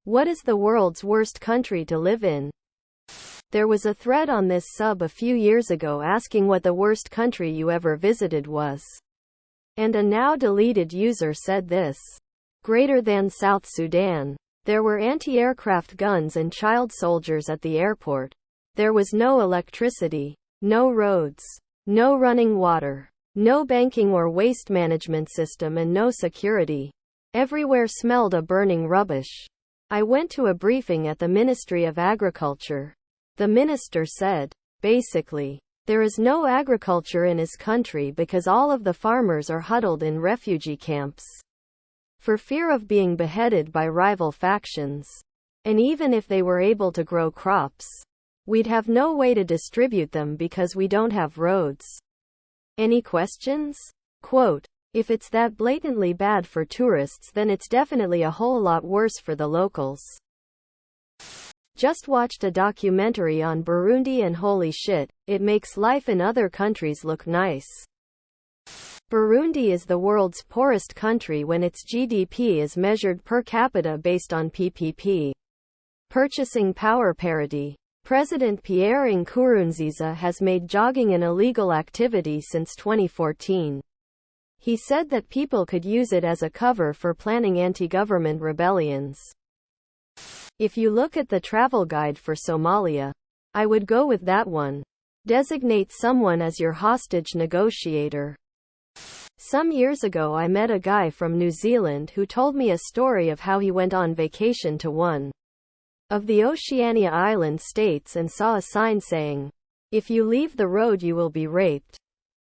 What is the world's worst country to live in? There was a thread on this sub a few years ago asking what the worst country you ever visited was. And a now deleted user said this. Greater than South Sudan. There were anti-aircraft guns and child soldiers at the airport. There was no electricity, no roads, no running water, no banking or waste management system, and no security. Everywhere smelled of burning rubbish. I went to a briefing at the Ministry of Agriculture. The minister said, basically, there is no agriculture in his country because all of the farmers are huddled in refugee camps for fear of being beheaded by rival factions. And even if they were able to grow crops, we'd have no way to distribute them because we don't have roads. Any questions? Quote, if it's that blatantly bad for tourists, then it's definitely a whole lot worse for the locals. Just watched a documentary on Burundi and holy shit, it makes life in other countries look nice. Burundi is the world's poorest country when its GDP is measured per capita based on PPP. Purchasing power parity. President Pierre Nkurunziza has made jogging an illegal activity since 2014. He said that people could use it as a cover for planning anti-government rebellions. If you look at the travel guide for Somalia, I would go with that one. Designate someone as your hostage negotiator. Some years ago I met a guy from New Zealand who told me a story of how he went on vacation to one of the Oceania island states and saw a sign saying, if you leave the road you will be raped.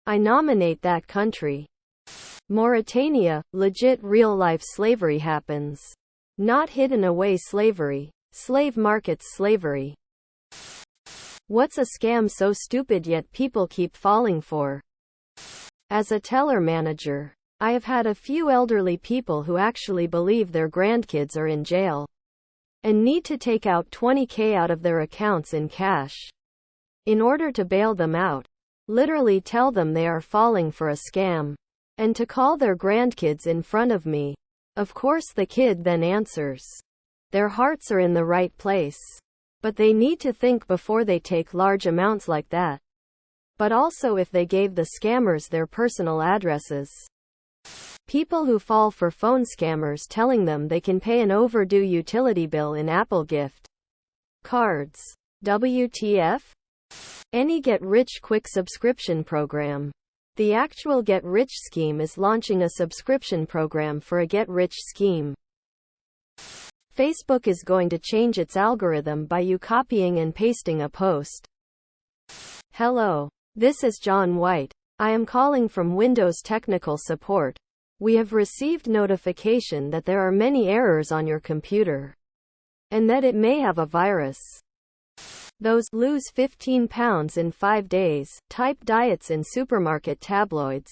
I nominate that country. Mauritania, legit real-life slavery happens. Not hidden away slavery. Slave markets slavery. What's a scam so stupid yet people keep falling for? As a teller manager, I have had a few elderly people who actually believe their grandkids are in jail and need to take out $20,000 out of their accounts in cash. In order to bail them out, literally tell them they are falling for a scam, and to call their grandkids in front of me. Of course the kid then answers. Their hearts are in the right place. But they need to think before they take large amounts like that. But also if they gave the scammers their personal addresses. People who fall for phone scammers telling them they can pay an overdue utility bill in Apple gift cards. WTF? Any get-rich-quick subscription program. The actual get-rich scheme is launching a subscription program for a get-rich scheme. Facebook is going to change its algorithm by you copying and pasting a post. Hello. This is John White. I am calling from Windows Technical Support. We have received notification that there are many errors on your computer, and that it may have a virus. Those lose 15 pounds in 5 days type diets in supermarket tabloids.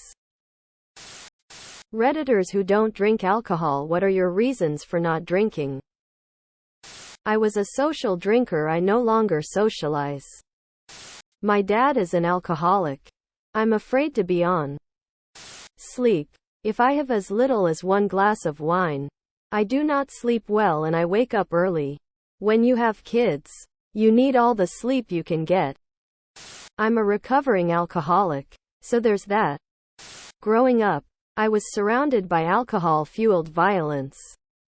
Redditors who don't drink alcohol, what are your reasons for not drinking? I was a social drinker, I no longer socialize. My dad is an alcoholic. I'm afraid to be on. Sleep. If I have as little as 1 glass of wine, I do not sleep well and I wake up early. When you have kids, you need all the sleep you can get. I'm a recovering alcoholic, so there's that. Growing up, I was surrounded by alcohol-fueled violence.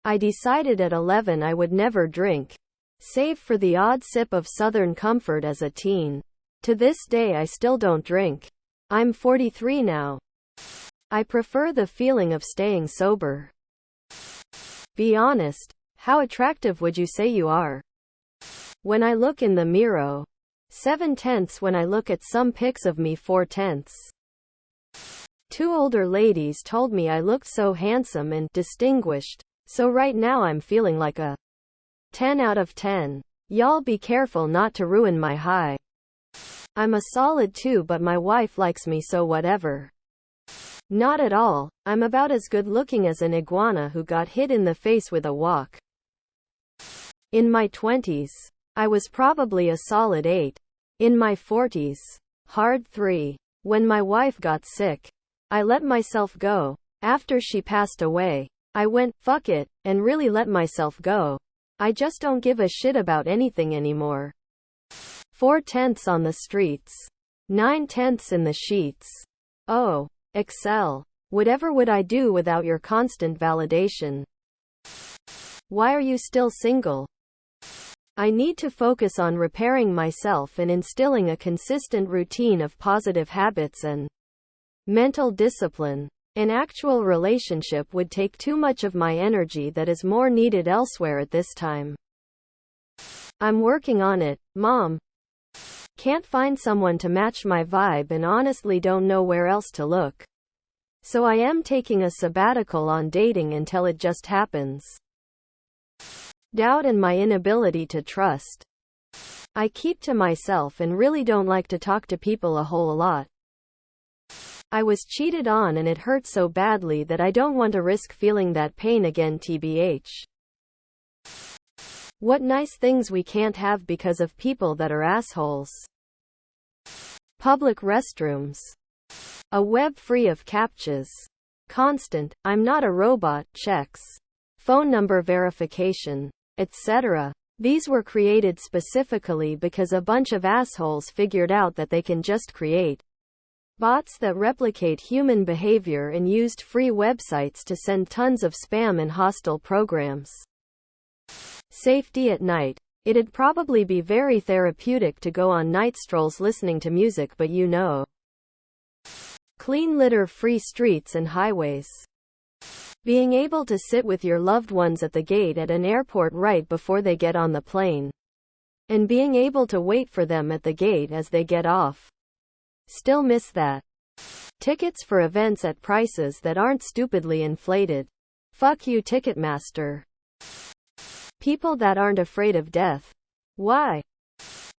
I decided at 11 I would never drink, save for the odd sip of Southern Comfort as a teen. To this day I still don't drink. I'm 43 now. I prefer the feeling of staying sober. Be honest, how attractive would you say you are? When I look in the mirror, 7/10. When I look at some pics of me, 4/10. 2 older ladies told me I looked so handsome and distinguished, so right now I'm feeling like a 10 out of 10. Y'all be careful not to ruin my high. I'm a solid 2, but my wife likes me, so whatever. Not at all. I'm about as good looking as an iguana who got hit in the face with a wok. In my 20s, I was probably a solid 8. In my 40s, hard 3. When my wife got sick, I let myself go. After she passed away, I went, fuck it, and really let myself go. I just don't give a shit about anything anymore. 4/10 on the streets. 9/10 in the sheets. Oh, Excel. Whatever would I do without your constant validation? Why are you still single? I need to focus on repairing myself and instilling a consistent routine of positive habits and mental discipline. An actual relationship would take too much of my energy that is more needed elsewhere at this time. I'm working on it, Mom. Can't find someone to match my vibe and honestly don't know where else to look. So I am taking a sabbatical on dating until it just happens. Doubt and my inability to trust. I keep to myself and really don't like to talk to people a whole lot. I was cheated on and it hurt so badly that I don't want to risk feeling that pain again, tbh. What nice things we can't have because of people that are assholes. Public restrooms. A web free of CAPTCHAs. Constant, I'm not a robot, checks. Phone number verification, etc. These were created specifically because a bunch of assholes figured out that they can just create bots that replicate human behavior and used free websites to send tons of spam and hostile programs. Safety at night. It'd probably be very therapeutic to go on night strolls listening to music, but you know. Clean litter-free streets and highways. Being able to sit with your loved ones at the gate at an airport right before they get on the plane. And being able to wait for them at the gate as they get off. Still miss that. Tickets for events at prices that aren't stupidly inflated. Fuck you, Ticketmaster. People that aren't afraid of death. Why?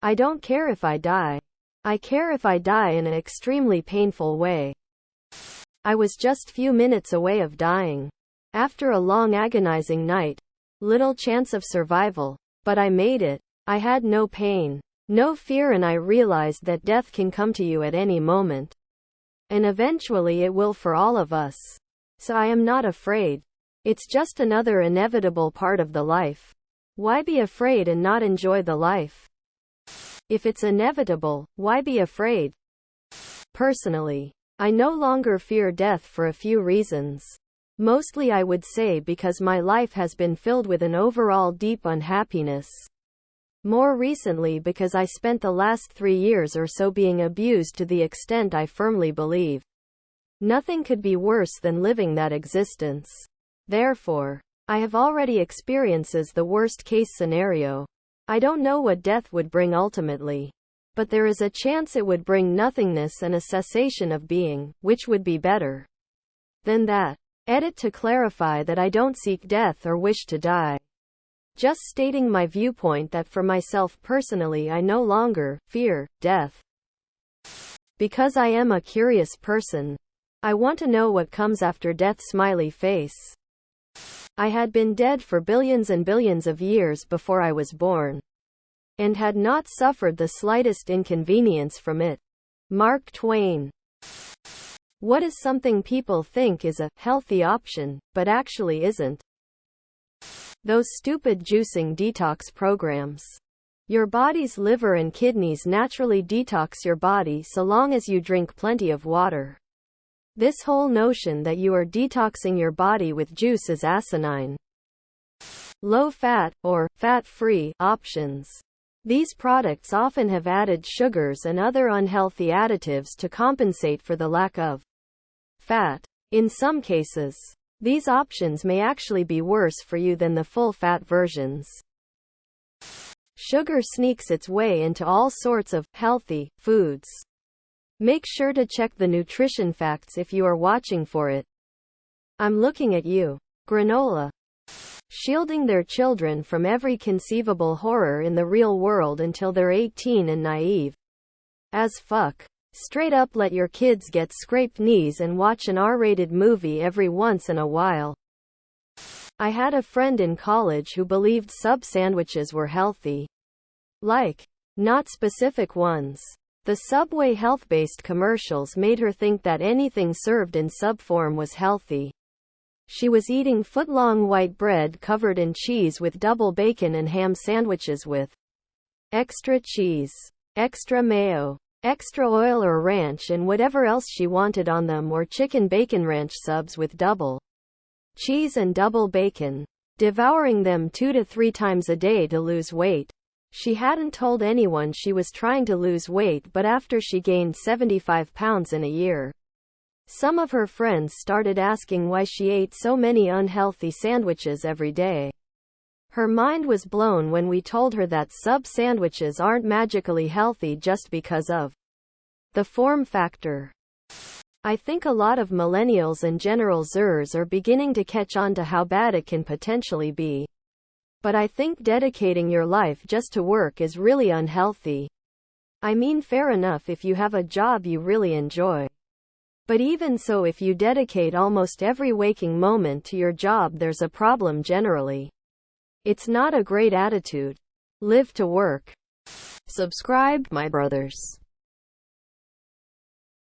I don't care if I die. I care if I die in an extremely painful way. I was just few minutes away of dying. After a long agonizing night. Little chance of survival. But I made it. I had no pain. No fear, and I realized that death can come to you at any moment. And eventually it will for all of us. So I am not afraid. It's just another inevitable part of the life. Why be afraid and not enjoy the life? If it's inevitable, why be afraid? Personally, I no longer fear death for a few reasons. Mostly I would say because my life has been filled with an overall deep unhappiness. More recently because I spent the last 3 years or so being abused to the extent I firmly believe nothing could be worse than living that existence. Therefore, I have already experienced the worst case scenario. I don't know what death would bring ultimately. But there is a chance it would bring nothingness and a cessation of being, which would be better than that. Edit to clarify that I don't seek death or wish to die. Just stating my viewpoint that for myself personally I no longer fear death. Because I am a curious person. I want to know what comes after death, smiley face. I had been dead for billions and billions of years before I was born. And had not suffered the slightest inconvenience from it. Mark Twain. What is something people think is a healthy option, but actually isn't? Those stupid juicing detox programs. Your body's liver and kidneys naturally detox your body so long as you drink plenty of water. This whole notion that you are detoxing your body with juice is asinine. Low-fat, or fat-free, options. These products often have added sugars and other unhealthy additives to compensate for the lack of fat. In some cases, these options may actually be worse for you than the full-fat versions. Sugar sneaks its way into all sorts of healthy foods. Make sure to check the nutrition facts if you are watching for it. I'm looking at you. Granola. Shielding their children from every conceivable horror in the real world until they're 18 and naive as fuck. Straight up let your kids get scraped knees and watch an R-rated movie every once in a while. I had a friend in college who believed sub sandwiches were healthy. Like, not specific ones. The Subway health-based commercials made her think that anything served in sub form was healthy. She was eating foot-long white bread covered in cheese with double bacon and ham sandwiches with extra cheese, extra mayo, extra oil or ranch and whatever else she wanted on them, or chicken bacon ranch subs with double cheese and double bacon, devouring them 2 to 3 times a day to lose weight. She hadn't told anyone she was trying to lose weight, but after she gained 75 pounds in a year, some of her friends started asking why she ate so many unhealthy sandwiches every day. Her mind was blown when we told her that sub sandwiches aren't magically healthy just because of the form factor. I think a lot of millennials and General Zers are beginning to catch on to how bad it can potentially be. But I think dedicating your life just to work is really unhealthy. I mean, fair enough if you have a job you really enjoy. But even so, if you dedicate almost every waking moment to your job, there's a problem generally. It's not a great attitude. Live to work. Subscribe, my brothers.